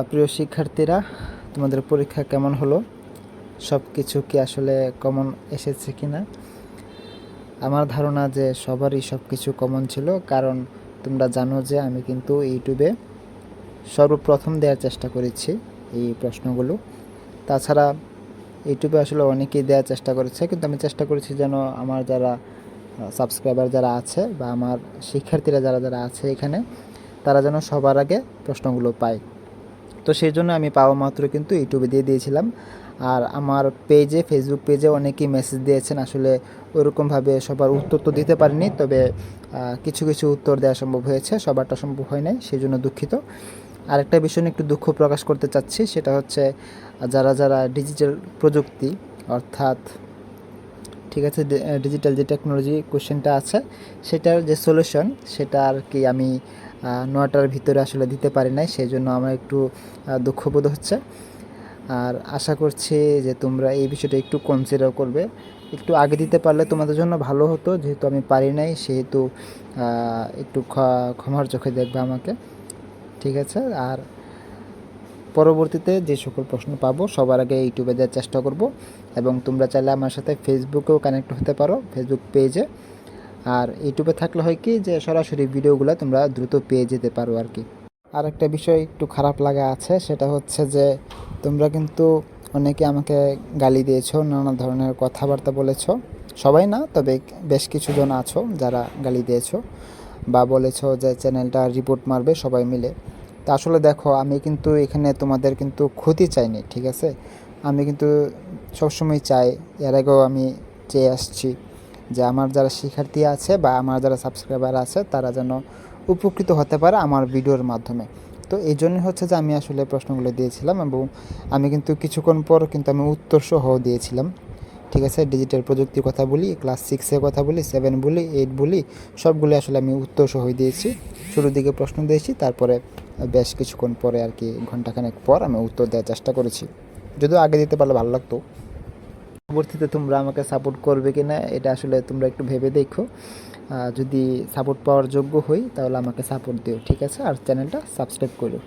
প্রিয় শিক্ষার্থীরা, তোমাদের পরীক্ষা কেমন হলো? সব কিছু কি আসলে কমন এসেছে কি না? আমার ধারণা যে সবারই সব কিছু কমন ছিল, কারণ তোমরা জানো যে আমি কিন্তু ইউটিউবে সর্বপ্রথম দেওয়ার চেষ্টা করেছি এই প্রশ্নগুলো। তাছাড়া ইউটিউবে আসলে অনেকেই দেওয়ার চেষ্টা করেছে, কিন্তু আমি চেষ্টা করেছি যেন আমার যারা সাবস্ক্রাইবার যারা আছে বা আমার শিক্ষার্থীরা যারা যারা আছে এখানে, তারা যেন সবার আগে প্রশ্নগুলো পায়। তো সেই জন্য আমি পাওয়া মাত্র কিন্তু ইউটিউবে দিয়ে দিয়েছিলাম। আর আমার পেজে, ফেসবুক পেজে অনেকেই মেসেজ দিয়েছেন, আসলে ওরকমভাবে সবার উত্তর তো দিতে পারিনি, তবে কিছু কিছু উত্তর দেওয়া সম্ভব হয়েছে, সবারটা সম্ভব হয় নাই, সেই জন্য দুঃখিত। আরেকটা বিষয় নিয়ে একটু দুঃখ প্রকাশ করতে চাচ্ছি, সেটা হচ্ছে যারা যারা ডিজিটাল প্রযুক্তি, অর্থাৎ ঠিক আছে, ডিজিটাল যে টেকনোলজি কোশ্চেনটা আছে সেটার যে সলিউশন সেটা আর কি আমি 9টার ভিতরে আসলে দিতে পারি নাই, সেই জন্য আমার একটু দুঃখবোধ হচ্ছে। আর আশা করছি যে তোমরা এই বিষয়টা একটু কনসিডার করবে, একটু আগে দিতে পারলে তোমাদের জন্য ভালো হতো। যেহেতু আমি পারি নাই, সেহেতু একটু ক্ষমার চোখে দেখবে আমাকে, ঠিক আছে? আর পরবর্তীতে যে সকল প্রশ্ন পাবো সবার আগে ইউটিউবে দেওয়ার চেষ্টা করব, এবং তোমরা চাইলে আমার সাথে ফেসবুকেও কানেক্ট হতে পারো, ফেসবুক পেজে। আর ইউটিউবে থাকলে হয় কি যে সরাসরি ভিডিওগুলো তোমরা দ্রুত পেয়ে যেতে পারো আর কি। আর একটা বিষয় একটু খারাপ লাগা আছে, সেটা হচ্ছে যে তোমরা কিন্তু অনেকে আমাকে গালি দিয়েছো, নানা ধরনের কথাবার্তা বলেছো। সবাই না, তবে বেশ কিছুজন আছো যারা গালি দিয়েছো বা বলেছো যে চ্যানেলটা রিপোর্ট মারবে সবাই মিলে। তা আসলে দেখো, আমি কিন্তু এখানে তোমাদের কিন্তু ক্ষতি চাইনি, ঠিক আছে? আমি কিন্তু সবসময় চাই, এর আগেও আমি চেয়ে আসছি যে আমার যারা শিক্ষার্থী আছে বা আমার যারা সাবস্ক্রাইবার আছে তারা যেন উপকৃত হতে পারে আমার ভিডিওর মাধ্যমে। তো এই জন্যই হচ্ছে যে আমি আসলে প্রশ্নগুলো দিয়েছিলাম, এবং আমি কিন্তু কিছুক্ষণ পর কিন্তু আমি উত্তর সহ দিয়েছিলাম, ঠিক আছে? ডিজিটাল প্রযুক্তির কথা বলি, ক্লাস 6-এর কথা বলি, 7 বলি, 8 বলি, সবগুলো আসলে আমি উত্তর সহ দিয়েছি। শুরুর দিকে প্রশ্ন দিয়েছি, তারপরে বেশ কিছুক্ষণ পরে আর কি, ঘন্টাখানেক পর আমি উত্তর দেওয়ার চেষ্টা করেছি। যদিও আগে দিতে পারলে ভালো লাগতো। পরবর্তীতে তোমরা আমাকে সাপোর্ট করবে কি না এটা আসলে তোমরা একটু ভেবে দেখো। যদি সাপোর্ট পাওয়ার যোগ্য হই তাহলে আমাকে সাপোর্ট দিও, ঠিক আছে? আর চ্যানেলটা সাবস্ক্রাইব করো।